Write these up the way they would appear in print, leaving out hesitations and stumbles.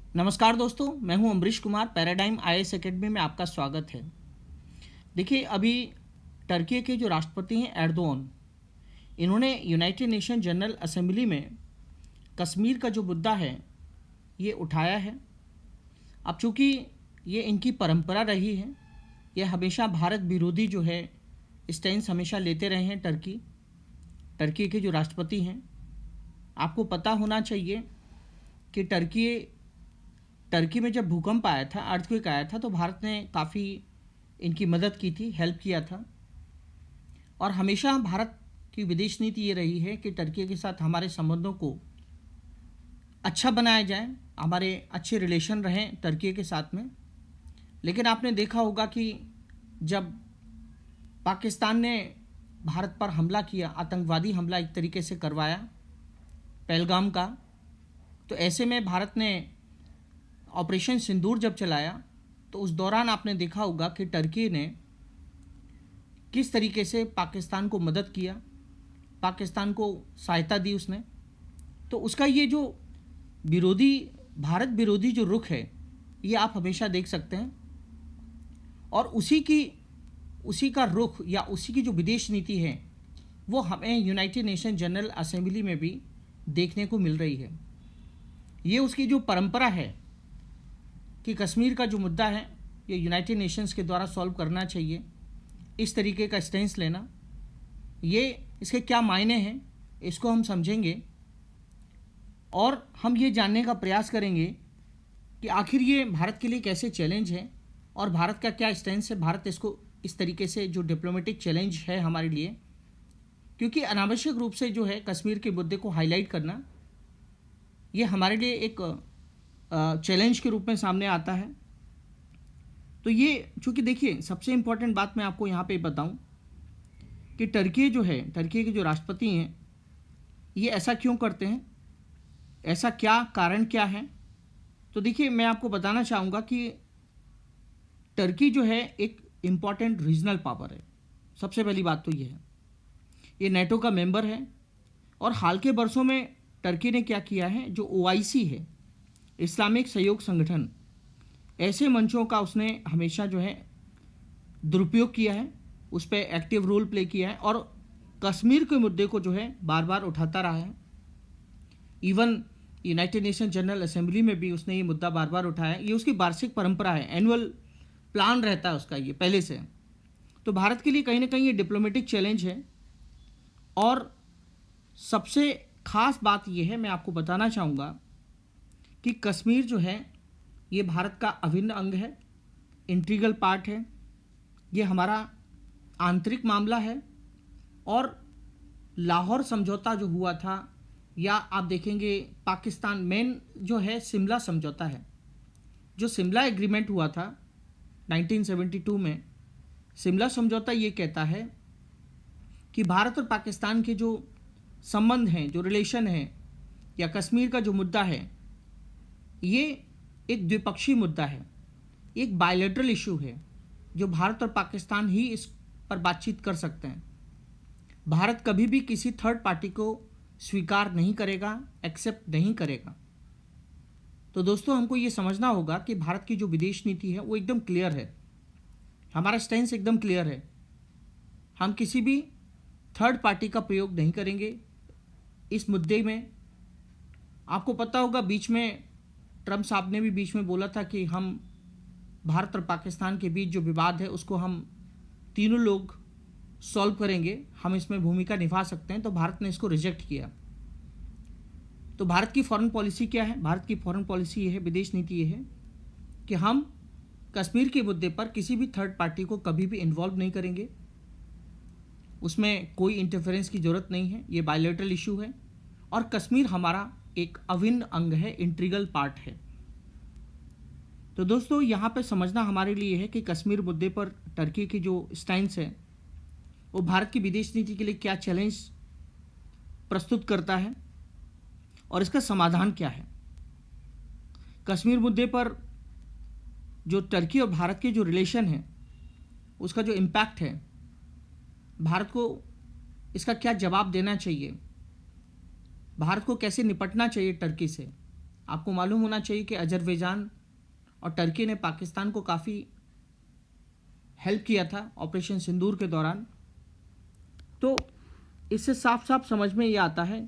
नमस्कार दोस्तों, मैं हूं Amrish Kumar. Paradigm IAS academy में आपका स्वागत है। देखिए, अभी टर्की के जो राष्ट्रपति हैं एर्दोगन, इन्होंने यूनाइटेड नेशन जनरल असेंबली में कश्मीर का जो मुद्दा है ये उठाया है। अब चूँकि ये इनकी परंपरा रही है, ये हमेशा भारत विरोधी जो है स्टैंड हमेशा लेते रहे हैं। टर्की के जो राष्ट्रपति हैं, आपको पता होना चाहिए कि टर्की में जब भूकंप आया था, अर्थक्वेक आया था, तो भारत ने काफ़ी इनकी मदद की थी, हेल्प किया था। और हमेशा भारत की विदेश नीति ये रही है कि टर्की के साथ हमारे संबंधों को अच्छा बनाया जाए, हमारे अच्छे रिलेशन रहें टर्की के साथ में। लेकिन आपने देखा होगा कि जब पाकिस्तान ने भारत पर हमला किया, आतंकवादी हमला एक तरीके से करवाया पहलगाम का, तो ऐसे में भारत ने ऑपरेशन सिंदूर जब चलाया, तो उस दौरान आपने देखा होगा कि टर्की ने किस तरीके से पाकिस्तान को मदद किया, पाकिस्तान को सहायता दी उसने। तो उसका ये जो भारत विरोधी जो रुख है, ये आप हमेशा देख सकते हैं। और उसी का रुख या उसी की जो विदेश नीति है, वो हमें यूनाइटेड नेशन जनरल असेंबली में भी देखने को मिल रही है। ये उसकी जो परंपरा है कि कश्मीर का जो मुद्दा है ये यूनाइटेड नेशंस के द्वारा सॉल्व करना चाहिए, इस तरीके का स्टैंड लेना, ये इसके क्या मायने हैं इसको हम समझेंगे और हम ये जानने का प्रयास करेंगे कि आखिर ये भारत के लिए कैसे चैलेंज है और भारत का क्या स्टैंड है। भारत इसको इस तरीके से जो डिप्लोमेटिक चैलेंज है हमारे लिए, क्योंकि अनावश्यक रूप से जो है कश्मीर के मुद्दे को हाईलाइट करना, ये हमारे लिए एक चैलेंज के रूप में सामने आता है। तो ये चूँकि देखिए, सबसे इम्पोर्टेंट बात मैं आपको यहाँ पे बताऊँ कि टर्की के जो राष्ट्रपति हैं, ये ऐसा क्यों करते हैं, ऐसा क्या कारण क्या है। तो देखिए, मैं आपको बताना चाहूँगा कि टर्की जो है एक इम्पॉर्टेंट रीजनल पावर है। सबसे पहली बात तो ये है, ये नेटो का मेंबर है। और हाल के वर्षों में टर्की ने क्या किया है, जो ओआईसी है, इस्लामिक सहयोग संगठन, ऐसे मंचों का उसने हमेशा जो है दुरुपयोग किया है, उस पर एक्टिव रोल प्ले किया है और कश्मीर के मुद्दे को जो है बार बार उठाता रहा है। Even United nation general assembly में भी उसने ये मुद्दा बार बार उठाया। ये उसकी वार्षिक परंपरा है, एनुअल प्लान रहता है उसका ये पहले से। तो भारत के लिए कहीं ना कहीं ये डिप्लोमेटिक चैलेंज है। और सबसे खास बात यह है, मैं आपको बताना चाहूँगा कि कश्मीर जो है ये भारत का अभिन्न अंग है, इंटीग्रल पार्ट है, ये हमारा आंतरिक मामला है। और लाहौर समझौता जो हुआ था, या आप देखेंगे पाकिस्तान मेन जो है शिमला समझौता है, जो शिमला एग्रीमेंट हुआ था 1972 में। शिमला समझौता ये कहता है कि भारत और पाकिस्तान के जो संबंध हैं, जो रिलेशन हैं, या कश्मीर का जो मुद्दा है, ये एक द्विपक्षीय मुद्दा है, एक बायलैटरल इशू है, जो भारत और पाकिस्तान ही इस पर बातचीत कर सकते हैं। भारत कभी भी किसी थर्ड पार्टी को स्वीकार नहीं करेगा, एक्सेप्ट नहीं करेगा। तो दोस्तों, हमको ये समझना होगा कि भारत की जो विदेश नीति है वो एकदम क्लियर है, हमारा स्टैंड एकदम क्लियर है। हम किसी भी थर्ड पार्टी का प्रयोग नहीं करेंगे इस मुद्दे में। आपको पता होगा, बीच में ट्रम्प साहब ने भी बीच में बोला था कि हम भारत और पाकिस्तान के बीच जो विवाद है उसको हम तीनों लोग सॉल्व करेंगे, हम इसमें भूमिका निभा सकते हैं। तो भारत ने इसको रिजेक्ट किया। तो भारत की फॉरेन पॉलिसी क्या है? भारत की फॉरेन पॉलिसी ये है, विदेश नीति ये है कि हम कश्मीर के मुद्दे पर किसी भी थर्ड पार्टी को कभी भी इन्वॉल्व नहीं करेंगे, उसमें कोई इंटरफेरेंस की ज़रूरत नहीं है, ये बायलैटरल इशू है और कश्मीर हमारा एक अभिन्न अंग है, इंटीग्रल पार्ट है। तो दोस्तों, यहाँ पे समझना हमारे लिए है कि कश्मीर मुद्दे पर टर्की की जो स्टैंड है वो भारत की विदेश नीति के लिए क्या चैलेंज प्रस्तुत करता है और इसका समाधान क्या है। कश्मीर मुद्दे पर जो टर्की और भारत के जो रिलेशन है, उसका जो इम्पैक्ट है, भारत को इसका क्या जवाब देना चाहिए, भारत को कैसे निपटना चाहिए टर्की से, आपको मालूम होना चाहिए कि अजरबैजान और टर्की ने पाकिस्तान को काफ़ी हेल्प किया था ऑपरेशन सिंदूर के दौरान। तो इससे साफ साफ समझ में ये आता है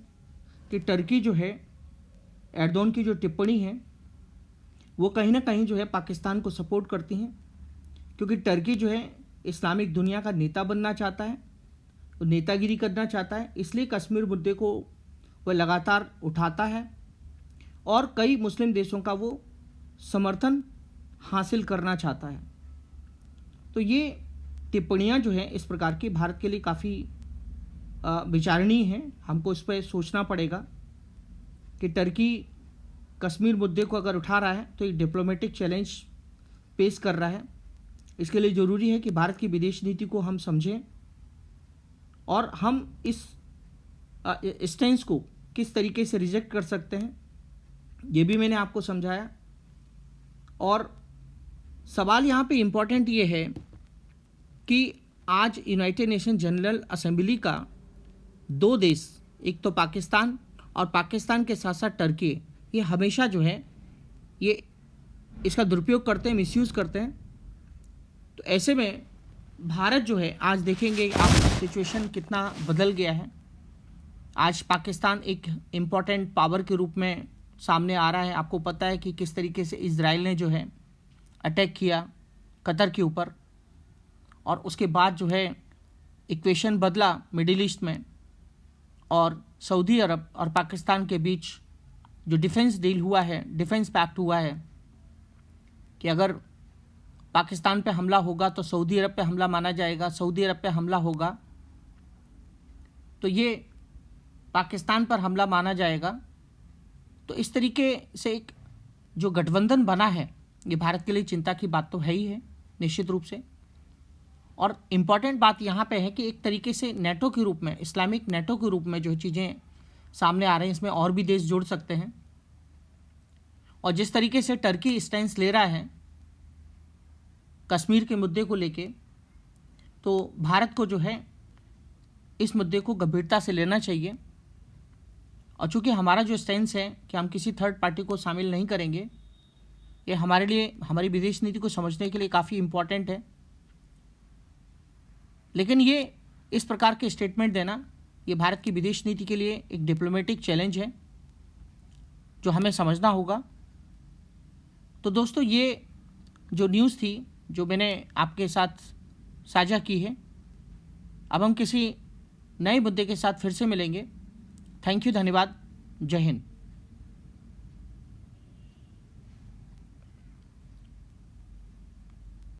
कि टर्की जो है, एर्दोगन की जो टिप्पणी है वो कहीं ना कहीं जो है पाकिस्तान को सपोर्ट करती हैं, क्योंकि टर्की जो है इस्लामिक दुनिया का नेता बनना चाहता है, वो नेतागिरी करना चाहता है, इसलिए कश्मीर मुद्दे को वह लगातार उठाता है और कई मुस्लिम देशों का वो समर्थन हासिल करना चाहता है। तो ये टिप्पणियाँ जो हैं इस प्रकार की भारत के लिए काफ़ी विचारणीय हैं। हमको इस पर सोचना पड़ेगा कि टर्की कश्मीर मुद्दे को अगर उठा रहा है तो एक डिप्लोमेटिक चैलेंज पेश कर रहा है। इसके लिए ज़रूरी है कि भारत की विदेश नीति को हम समझें और हम इस स्टैंस को किस तरीके से रिजेक्ट कर सकते हैं, ये भी मैंने आपको समझाया। और सवाल यहाँ पे इम्पॉर्टेंट ये है कि आज यूनाइटेड नेशन जनरल असेंबली का 2 देश, एक तो पाकिस्तान और पाकिस्तान के साथ साथ टर्की, ये हमेशा जो है ये इसका दुरुपयोग करते हैं, मिसयूज़ करते हैं। तो ऐसे में भारत जो है, आज देखेंगे आप सिचुएशन कितना बदल गया है। आज पाकिस्तान एक इम्पॉर्टेंट पावर के रूप में सामने आ रहा है। आपको पता है कि किस तरीके से इजराइल ने जो है अटैक किया कतर के ऊपर, और उसके बाद जो है इक्वेशन बदला मिडिल ईस्ट में, और सऊदी अरब और पाकिस्तान के बीच जो डिफेंस डील हुआ है, डिफेंस पैक्ट हुआ है कि अगर पाकिस्तान पे हमला होगा तो सऊदी अरब पे हमला माना जाएगा, सऊदी अरब पे हमला होगा तो ये पाकिस्तान पर हमला माना जाएगा। तो इस तरीके से एक जो गठबंधन बना है, ये भारत के लिए चिंता की बात तो है ही है निश्चित रूप से। और इम्पॉर्टेंट बात यहाँ पे है कि एक तरीके से नेटो के रूप में, इस्लामिक नेटो के रूप में जो चीज़ें सामने आ रही हैं, इसमें और भी देश जुड़ सकते हैं। और जिस तरीके से टर्की स्टैंस ले रहा है कश्मीर के मुद्दे को लेके, तो भारत को जो है इस मुद्दे को गंभीरता से लेना चाहिए। और चूँकि हमारा जो स्टैंस है कि हम किसी थर्ड पार्टी को शामिल नहीं करेंगे, ये हमारे लिए, हमारी विदेश नीति को समझने के लिए काफ़ी इम्पॉर्टेंट है। लेकिन ये इस प्रकार के स्टेटमेंट देना, ये भारत की विदेश नीति के लिए एक डिप्लोमेटिक चैलेंज है जो हमें समझना होगा। तो दोस्तों, ये जो न्यूज़ थी जो मैंने आपके साथ साझा की है, अब हम किसी नए मुद्दे के साथ फिर से मिलेंगे। थैंक यू, धन्यवाद, जय हिंद।